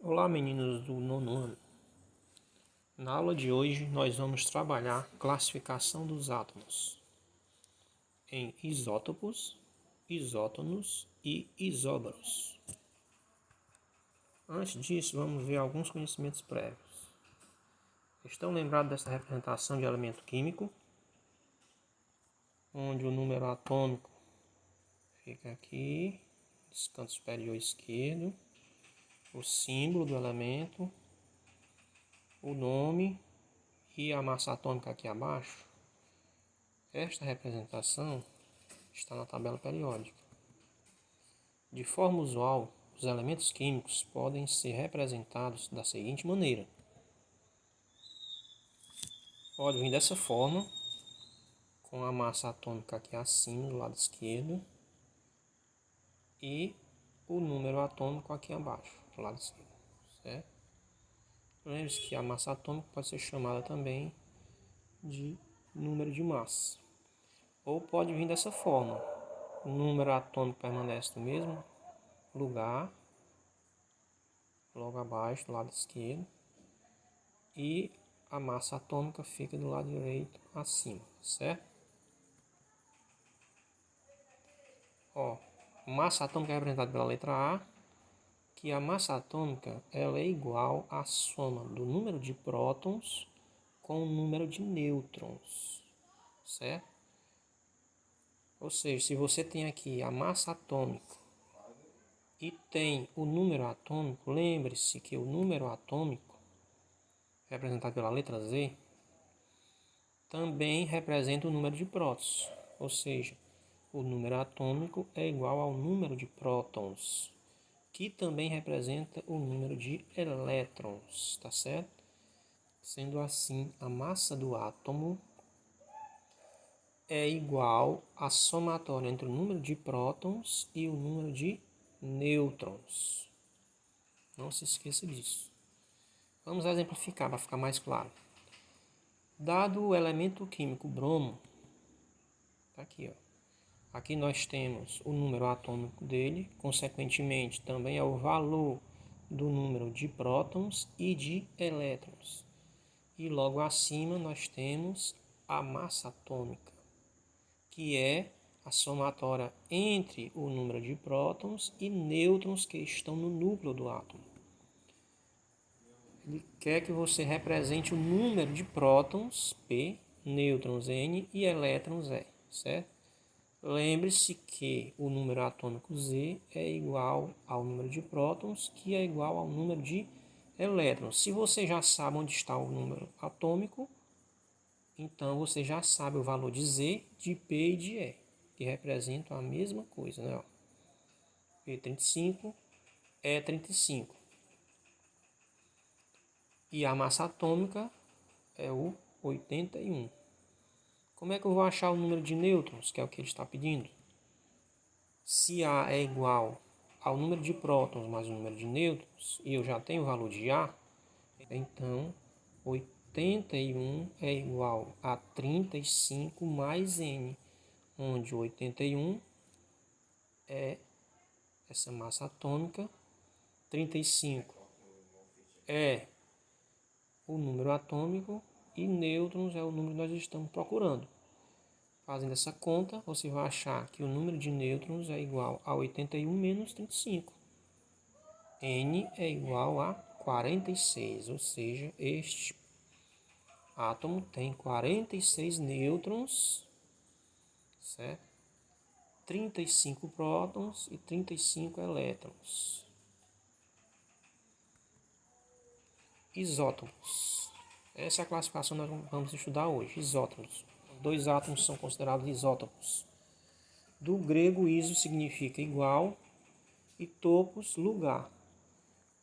Olá, meninos do nono ano. Na aula de hoje, nós vamos trabalhar classificação dos átomos em isótopos, isótonos e isóbaros. Antes disso, vamos ver alguns conhecimentos prévios. Estão lembrados dessa representação de elemento químico, onde o número atômico fica aqui, no canto superior esquerdo, o símbolo do elemento, o nome e a massa atômica aqui abaixo. Esta representação está na tabela periódica. De forma usual, os elementos químicos podem ser representados da seguinte maneira. Pode vir dessa forma, com a massa atômica aqui acima, do lado esquerdo, e o número atômico aqui abaixo, do lado esquerdo, certo? Lembre-se que a massa atômica pode ser chamada também de número de massa. Ou pode vir dessa forma. O número atômico permanece no mesmo lugar, logo abaixo, do lado esquerdo, e a massa atômica fica do lado direito acima, certo? Massa atômica é representada pela letra A, que a massa atômica ela é igual à soma do número de prótons com o número de nêutrons, certo? Ou seja, se você tem aqui a massa atômica e tem o número atômico, lembre-se que o número atômico, representado pela letra Z, também representa o número de prótons, ou seja, o número atômico é igual ao número de prótons, que também representa o número de elétrons, tá certo? Sendo assim, a massa do átomo é igual à somatória entre o número de prótons e o número de nêutrons. Não se esqueça disso. Vamos exemplificar para ficar mais claro. Dado o elemento químico bromo, tá aqui, ó. Aqui nós temos o número atômico dele, consequentemente também é o valor do número de prótons e de elétrons. E logo acima nós temos a massa atômica, que é a somatória entre o número de prótons e nêutrons que estão no núcleo do átomo. Ele quer que você represente o número de prótons, P, nêutrons, N e elétrons, E, certo? Lembre-se que o número atômico Z é igual ao número de prótons, que é igual ao número de elétrons. Se você já sabe onde está o número atômico, então você já sabe o valor de Z, de P e de E, que representam a mesma coisa, né? P35, E35. E a massa atômica é o 81. Como é que eu vou achar o número de nêutrons, que é o que ele está pedindo? Se A é igual ao número de prótons mais o número de nêutrons, e eu já tenho o valor de A, então 81 é igual a 35 mais N, onde 81 é essa massa atômica, 35 é o número atômico e nêutrons é o número que nós estamos procurando. Fazendo essa conta, você vai achar que o número de nêutrons é igual a 81 menos 35. N é igual a 46, ou seja, este átomo tem 46 nêutrons, certo? 35 prótons e 35 elétrons. Isótopos. Essa é a classificação que nós vamos estudar hoje. Isótopos. 2 átomos são considerados isótopos. Do grego, iso significa igual e topos, lugar.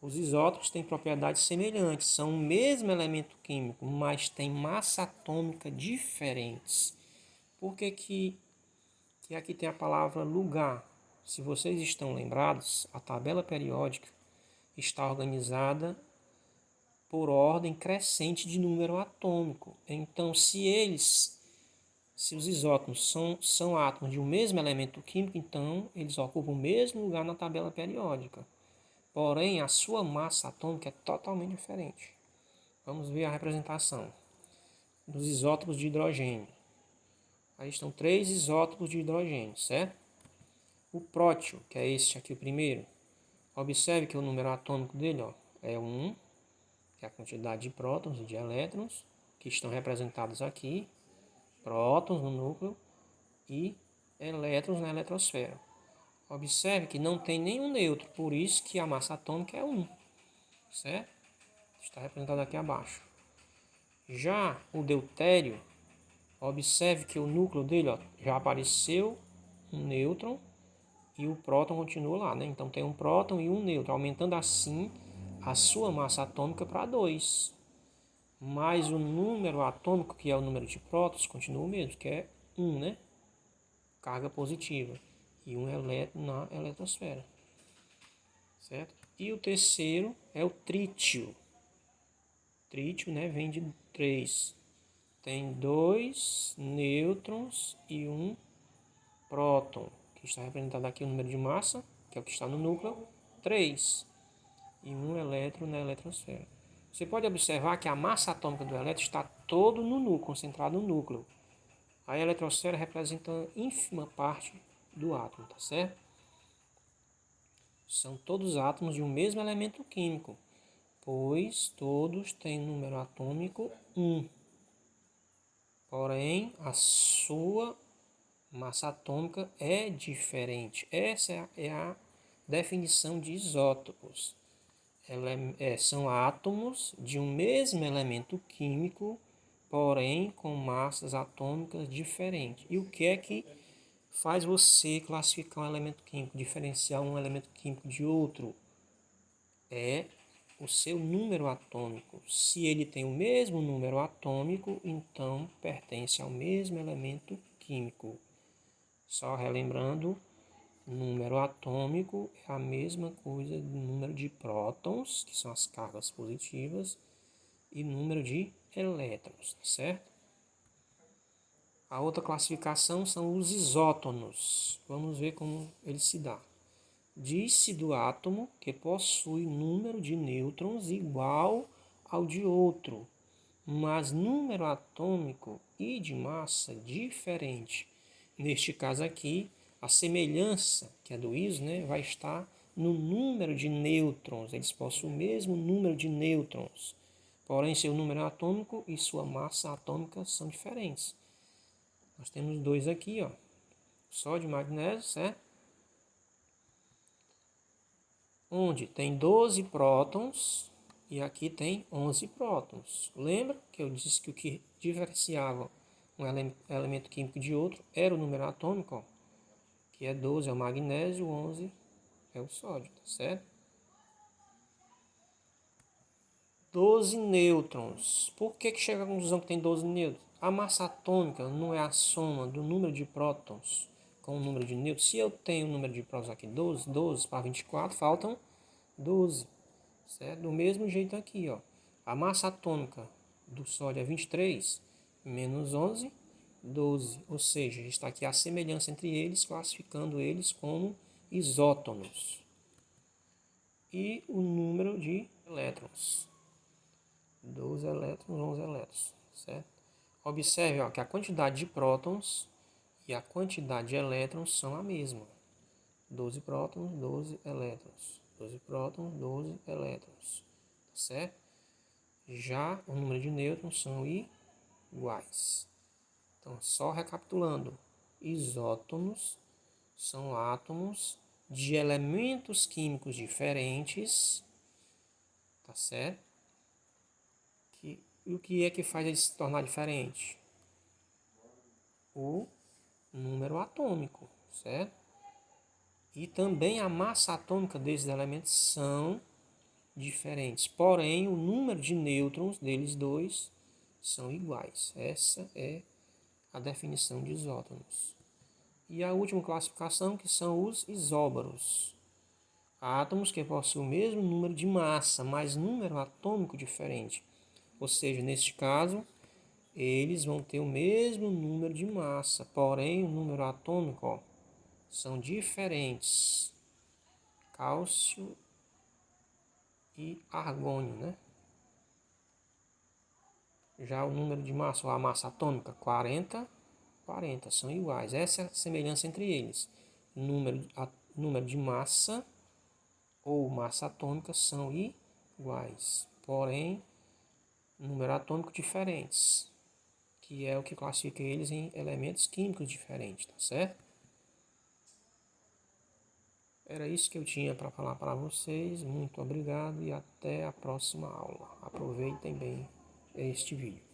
Os isótopos têm propriedades semelhantes, são o mesmo elemento químico, mas têm massa atômica diferentes. Por que aqui tem a palavra lugar? Se vocês estão lembrados, a tabela periódica está organizada por ordem crescente de número atômico. Então, se os isótopos são átomos de um mesmo elemento químico, então eles ocupam o mesmo lugar na tabela periódica. porém a sua massa atômica é totalmente diferente. Vamos ver a representação dos isótopos de hidrogênio. Aí estão 3 isótopos de hidrogênio, certo? O prótio, que é este aqui o primeiro, observe que o número atômico dele é 1, que é a quantidade de prótons e de elétrons, que estão representados aqui, prótons no núcleo e elétrons na eletrosfera. Observe que não tem nenhum neutro, por isso que a massa atômica é 1, certo? Está representado aqui abaixo. Já o deutério, observe que o núcleo dele já apareceu um nêutron e o próton continua lá, né? Então tem um próton e um nêutron, aumentando assim a sua massa atômica para 2. Mas o número atômico, que é o número de prótons, continua o mesmo, que é 1, né? Carga positiva. E um elétron na eletrosfera. Certo? E o terceiro é o trítio. Trítio, né, vem de 3. Tem 2 nêutrons e um próton, que está representado aqui o número de massa, que é o que está no núcleo, 3. E um elétron na eletrosfera. Você pode observar que a massa atômica do elétron está todo no núcleo, concentrado no núcleo. A eletrosfera representa a ínfima parte do átomo, tá certo? São todos átomos de um mesmo elemento químico, pois todos têm número atômico 1. Porém, a sua massa atômica é diferente. Essa é a definição de isótopos. São átomos de um mesmo elemento químico, porém com massas atômicas diferentes. E o que é que faz você classificar um elemento químico, diferenciar um elemento químico de outro? É o seu número atômico. Se ele tem o mesmo número atômico, então pertence ao mesmo elemento químico. Só relembrando, número atômico é a mesma coisa do número de prótons, que são as cargas positivas, e número de elétrons, certo? A outra classificação são os isótonos. Vamos ver como ele se dá. Diz-se do átomo que possui número de nêutrons igual ao de outro, mas número atômico e de massa diferente. Neste caso aqui, a semelhança, que é do ISO, né, vai estar no número de nêutrons. Eles possuem o mesmo número de nêutrons, porém seu número atômico e sua massa atômica são diferentes. Nós temos 2 aqui, sódio e magnésio, certo? Onde tem 12 prótons e aqui tem 11 prótons. Lembra que eu disse que o que diferenciava um elemento químico de outro era o número atômico, que é 12 é o magnésio, 11 é o sódio, tá certo? 12 nêutrons. Por que chega à conclusão que tem 12 nêutrons? A massa atômica não é a soma do número de prótons com o número de nêutrons. Se eu tenho o número de prótons aqui 12, 12 para 24, faltam 12. Certo? Do mesmo jeito aqui, a massa atômica do sódio é 23, menos 11, 12. Ou seja, está aqui a semelhança entre eles, classificando eles como isótonos. E o número de elétrons. 12 elétrons, 11 elétrons, certo? Observe que a quantidade de prótons e a quantidade de elétrons são a mesma. 12 prótons, 12 elétrons. 12 prótons, 12 elétrons, certo? Já o número de nêutrons são iguais. Então, só recapitulando, isótonos são átomos de elementos químicos diferentes, tá certo? E o que é que faz ele se tornar diferente? O número atômico, certo? E também a massa atômica desses elementos são diferentes. Porém, o número de nêutrons deles dois são iguais. Essa é a definição de isótonos. E a última classificação, que são os isóbaros. Átomos que possuem o mesmo número de massa, mas número atômico diferente. Ou seja, neste caso, eles vão ter o mesmo número de massa, porém o número atômico são diferentes. Cálcio e argônio, né? Já o número de massa, ou a massa atômica, 40, 40, são iguais. Essa é a semelhança entre eles. Número de massa ou massa atômica são iguais, porém, número atômico diferentes, que é o que classifica eles em elementos químicos diferentes, tá certo? Era isso que eu tinha para falar para vocês. Muito obrigado e até a próxima aula. Aproveitem bem este vídeo.